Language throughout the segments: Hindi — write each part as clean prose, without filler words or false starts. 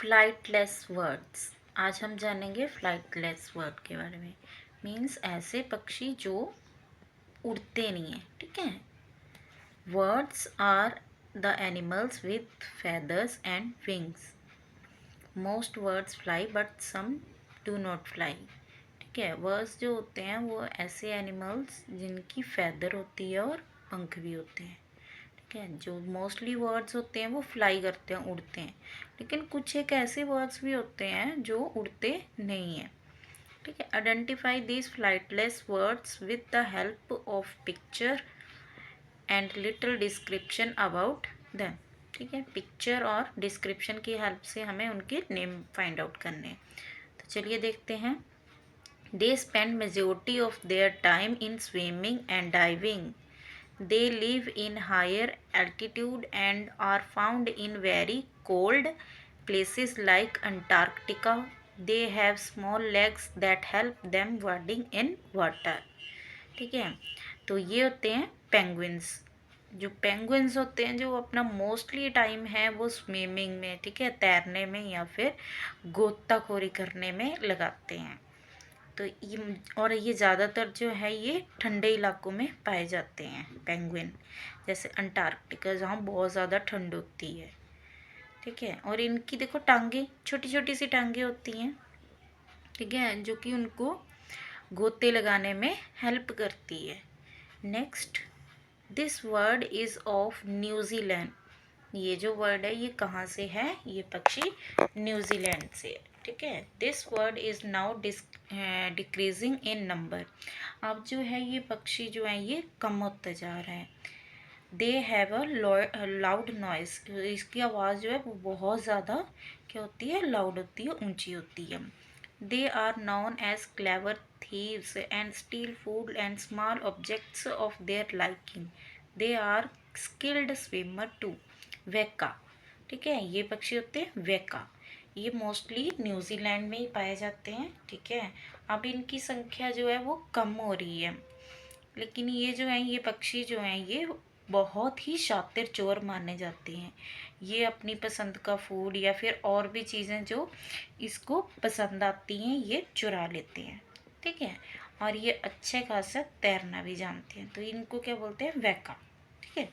Flightless words. आज हम जानेंगे फ्लाइटलेस वर्ड के बारे में। मीन्स ऐसे पक्षी जो उड़ते नहीं हैं, ठीक है। Birds are the animals with feathers and wings. Most birds fly but some do not fly. ठीक है, वर्ड्स जो होते हैं वो ऐसे एनिमल्स जिनकी फैदर होती है और पंख भी होते हैं। ठीक है, जो मोस्टली वर्ड्स होते हैं वो फ्लाई करते हैं, उड़ते हैं। लेकिन कुछ एक ऐसे वर्ड्स भी होते हैं जो उड़ते नहीं हैं। ठीक है, identify this flightless words with the help of picture and little description about them. ठीक है, पिक्चर और डिस्क्रिप्शन की हेल्प से हमें उनके नेम फाइंड आउट करने हैं। तो चलिए देखते हैं। They spend majority of their time in swimming and diving. They live in higher altitude and are found in very cold places like Antarctica. They have small legs that help them wading in water. ठीक है, तो ये होते हैं पेंगुइन्स। जो पेंगुइन्स होते हैं जो अपना मोस्टली टाइम है वो स्विमिंग में, ठीक है, तैरने में या फिर गोताखोरी करने में लगाते हैं। तो ये ज़्यादातर जो है ये ठंडे इलाकों में पाए जाते हैं पेंगुइन, जैसे अंटार्कटिका जहाँ बहुत ज़्यादा ठंड होती है। ठीक है, और इनकी देखो टांगे, छोटी छोटी सी टांगे होती हैं, ठीक है, जो कि उनको गोते लगाने में हेल्प करती है। Next, this word is of New Zealand. ये जो वर्ड है ये कहाँ से है? ये पक्षी न्यूजीलैंड से है। ठीक है, this word is now decreasing in number. अब जो है ये पक्षी जो है ये कम होते जा रहे हैं। They have a loud noise. इसकी आवाज़ जो है वो बहुत ज़्यादा क्या होती है? लाउड होती है, ऊंची होती है। They are known as clever thieves and steal food and small objects of their liking. They are skilled swimmer too. वेका, ठीक है, ये पक्षी होते हैं वेका। ये मोस्टली न्यूजीलैंड में ही पाए जाते हैं। ठीक है, अब इनकी संख्या जो है वो कम हो रही है, लेकिन ये जो है ये पक्षी जो हैं ये बहुत ही शातिर चोर माने जाते हैं। ये अपनी पसंद का फूड या फिर और भी चीज़ें जो इसको पसंद आती हैं ये चुरा लेते हैं। ठीक है, और ये अच्छे खासा तैरना भी जानते हैं, तो इनको क्या बोलते हैं? वैका। ठीक है,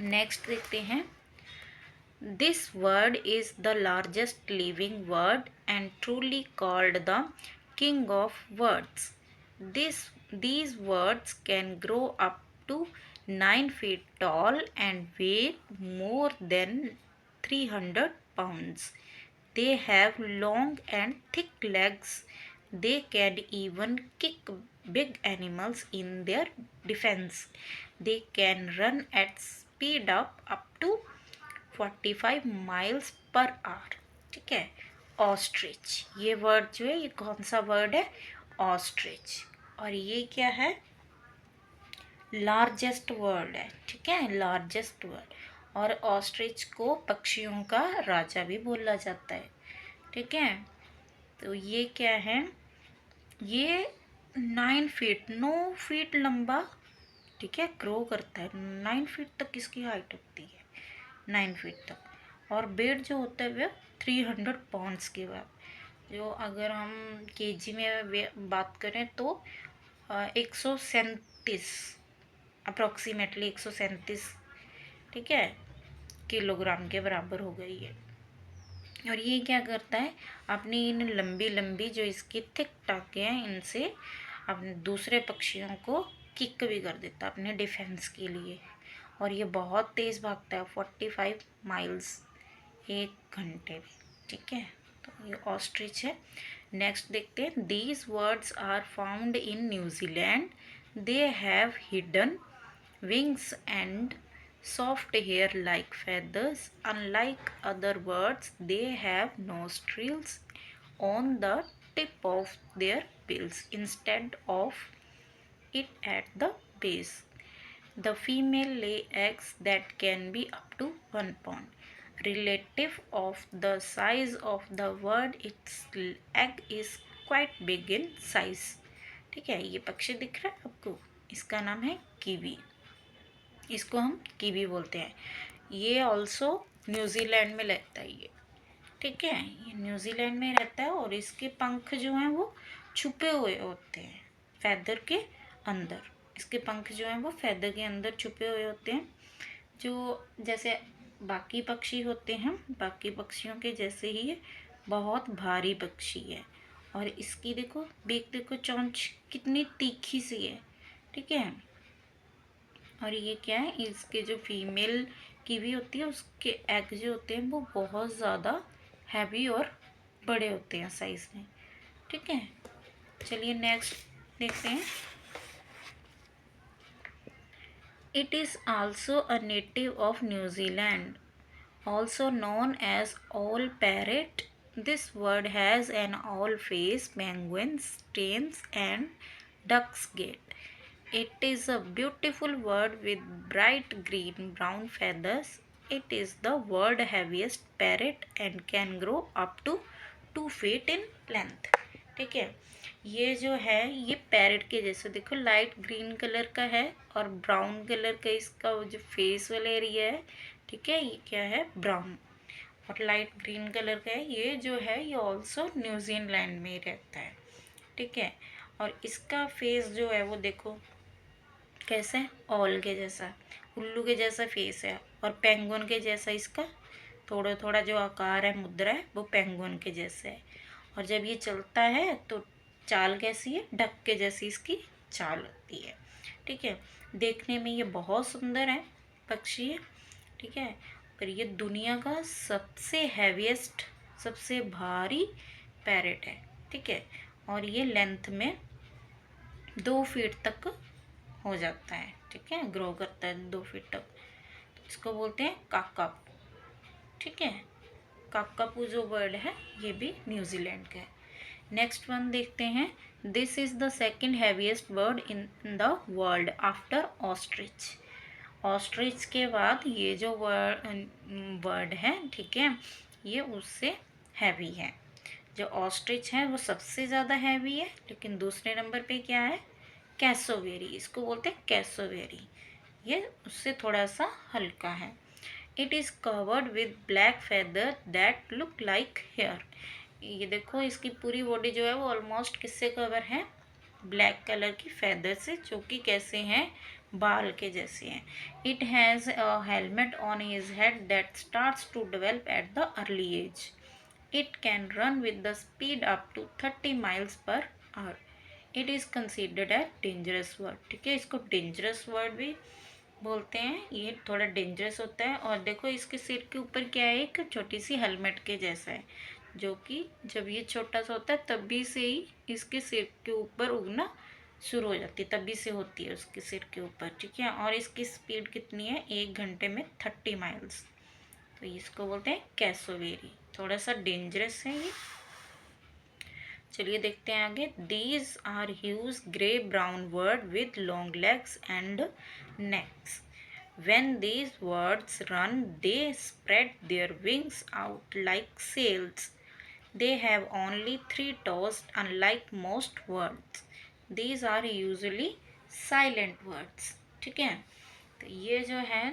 नेक्स्ट देखते हैं। This word is the largest living word and truly called the king of words. These words can grow up to 9 feet tall and weigh more than 300 pounds. They have long and thick legs. They can even kick big animals in their defense. They can run at speed up to 45 miles per hour. ठीक है, ऑस्ट्रिच, ये वर्ड जो है ये कौन सा वर्ड है? ऑस्ट्रिच। और ये क्या है? लार्जेस्ट वर्ड है। ठीक है, लार्जेस्ट वर्ड। और ऑस्ट्रिच को पक्षियों का राजा भी बोला जाता है। ठीक है, तो ये क्या है? ये 9 फीट, 9 फीट लंबा, ठीक है, ग्रो करता है। 9 फीट तक इसकी हाइट होती है, 9 फीट तक। और वेट जो होता है वह 300 पाउंड्स के बाद, जो अगर हम केजी में बात करें तो 137, अप्रॉक्सीमेटली 137, ठीक है, किलोग्राम के बराबर हो गई है। और ये क्या करता है? अपनी इन लंबी लंबी जो इसकी थिक टाँगे हैं इनसे अपने दूसरे पक्षियों को किक भी कर देता है अपने डिफेंस के लिए। और ये बहुत तेज़ भागता है, 45 माइल्स 1 घंटे में। ठीक है, तो ये ऑस्ट्रिच है। नेक्स्ट देखते हैं। These birds are found in New Zealand. They have hidden wings and soft hair like feathers. Unlike other birds, they have nostrils on the tip of their bills instead of it at the base. The female lay eggs that can be up to 1 pound. Relative of the size of the bird, its egg is quite big in size. ठीक है, ये पक्षी दिख रहा है आपको? इसका नाम है कीवी। इसको हम कीवी बोलते हैं। ये ऑल्सो न्यूजीलैंड में लगता है ये। ठीक है, ये न्यूजीलैंड में रहता है और इसके पंख जो हैं वो छुपे हुए होते हैं फैदर के अंदर। इसके पंख जो हैं वो फैदर के अंदर छुपे हुए होते हैं, जो जैसे बाकी पक्षी होते हैं, बाकी पक्षियों के जैसे ही ये बहुत भारी पक्षी है। और इसकी देखो बीक, देखो चोंच कितनी तीखी सी है। ठीक है, और ये क्या है, इसके जो फीमेल कीवी होती है उसके एग जो होते हैं वो बहुत ज़्यादा हैवी और बड़े होते हैं साइज़ में। ठीक है, चलिए नेक्स्ट देखते हैं। It is also a native of New Zealand, also known as owl parrot. This bird has an owl face, penguins, stains, and duck's gait. It is a beautiful bird with bright green brown feathers. It is the world's heaviest parrot and can grow up to 2 feet in length. ठीक है, ये जो है ये पैरेट के जैसे देखो लाइट ग्रीन कलर का है और ब्राउन कलर का इसका वो जो फेस वाला एरिया है। ठीक है, ये क्या है, ब्राउन और लाइट ग्रीन कलर का है। ये जो है ये ऑल्सो न्यूजीलैंड में ही रहता है। ठीक है, और इसका फेस जो है वो देखो कैसे, ऑल के जैसा, उल्लू के जैसा फेस है और पेंगुइन के जैसा इसका थोड़ा थोड़ा जो आकार है, मुद्रा है, वो पेंगुइन के जैसे है। और जब ये चलता है तो चाल कैसी है, डक के जैसी इसकी चाल होती है। ठीक है, देखने में ये बहुत सुंदर है पक्षी है। ठीक है, पर ये दुनिया का सबसे हैवीएस्ट, सबसे भारी पैरेट है। ठीक है, और ये लेंथ में 2 फीट तक हो जाता है। ठीक है, ग्रो करता है 2 फीट तक। तो इसको बोलते हैं काकापू। ठीक है, काकापू जो बर्ड है ये भी न्यूजीलैंड का है। नेक्स्ट वन देखते हैं। This is the second heaviest bird in the world after ostrich. Ostrich के बाद ये जो बर्ड है, ठीक है, ये उससे हैवी है। जो ऑस्ट्रिच है वो सबसे ज़्यादा हैवी है, लेकिन दूसरे नंबर पे क्या है, कैसोवेरी। इसको बोलते हैं कैसोवेरी, ये उससे थोड़ा सा हल्का है। It is covered with black feather that look like hair. ये देखो इसकी पूरी बॉडी जो है वो ऑलमोस्ट किससे कवर है, ब्लैक कलर की फेदर से, जो कि कैसे हैं, बाल के जैसे हैं। It has a helmet on his head that starts to develop at the early age. It can run with the speed up to 30 miles per hour. It is considered a dangerous bird. ठीक है, इसको डेंजरस वर्ड भी बोलते हैं, ये थोड़ा डेंजरस होता है। और देखो इसके सिर के ऊपर क्या है, एक छोटी सी हेलमेट के जैसा है, जो कि जब ये छोटा सा होता है तभी से ही इसके सिर के ऊपर उगना शुरू हो जाती है, तभी से होती है उसके सिर के ऊपर। ठीक है, और इसकी स्पीड कितनी है, 1 घंटे में 30 माइल्स। तो इसको बोलते हैं कैसोवेरी, थोड़ा सा डेंजरस है ये। चलिए देखते हैं आगे। These are huge grey brown bird with long legs and necks. When these birds run, they spread their wings out like sails. They have only 3 toes, unlike most birds. These are usually silent birds. ठीक है, तो ये जो है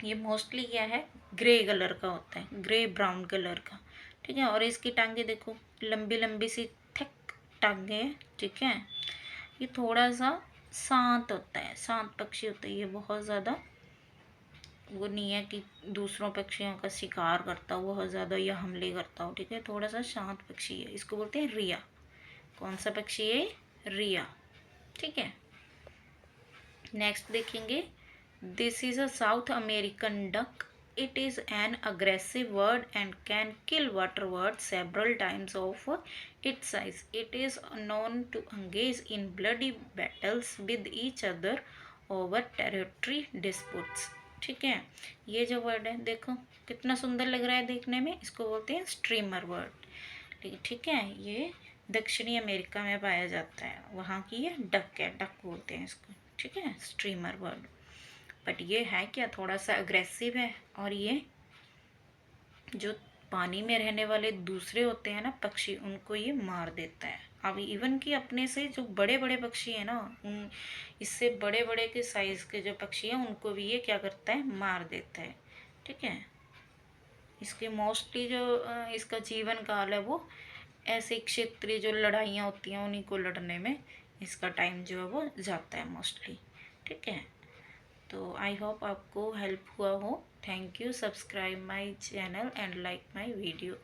ये मोस्टली क्या है, ग्रे कलर का होता है, ग्रे ब्राउन कलर का। ठीक है, और इसकी टांगे देखो लंबी लंबी सी थिक टांगे हैं। ठीक है, ये थोड़ा सा शांत होता है, शांत पक्षी होता है ये, बहुत ज़्यादा वो नहीं है कि दूसरों पक्षियों का शिकार करता हो बहुत ज़्यादा या हमले करता हो। ठीक है, थोड़ा सा शांत पक्षी है, इसको बोलते हैं रिया। कौन सा पक्षी है, रिया। ठीक है, नेक्स्ट देखेंगे। This is a South American duck. It is an aggressive bird and can kill water bird several times of its size. It is known to engage in bloody battles with each other over territory disputes. ठीक है, ये जो वर्ड है देखो कितना सुंदर लग रहा है देखने में, इसको बोलते हैं स्ट्रीमर वर्ड। ठीक है, ये दक्षिणी अमेरिका में पाया जाता है, वहाँ की ये डक है, डक बोलते हैं इसको। ठीक है, स्ट्रीमर वर्ड। बट ये है क्या, थोड़ा सा अग्रेसिव है, और ये जो पानी में रहने वाले दूसरे होते हैं ना पक्षी, उनको ये मार देता है। अब इवन कि अपने से जो बड़े बड़े पक्षी हैं ना, उन इससे बड़े बड़े के साइज़ के जो पक्षी हैं उनको भी ये क्या करता है, मार देता है। ठीक है, इसके मोस्टली जो इसका जीवन काल है वो ऐसे क्षेत्रीय जो लड़ाइयाँ होती हैं उन्हीं को लड़ने में इसका टाइम जो है वो जाता है मोस्टली। ठीक है, तो आई होप आपको हेल्प हुआ हो। Thank you, subscribe my channel and like my video.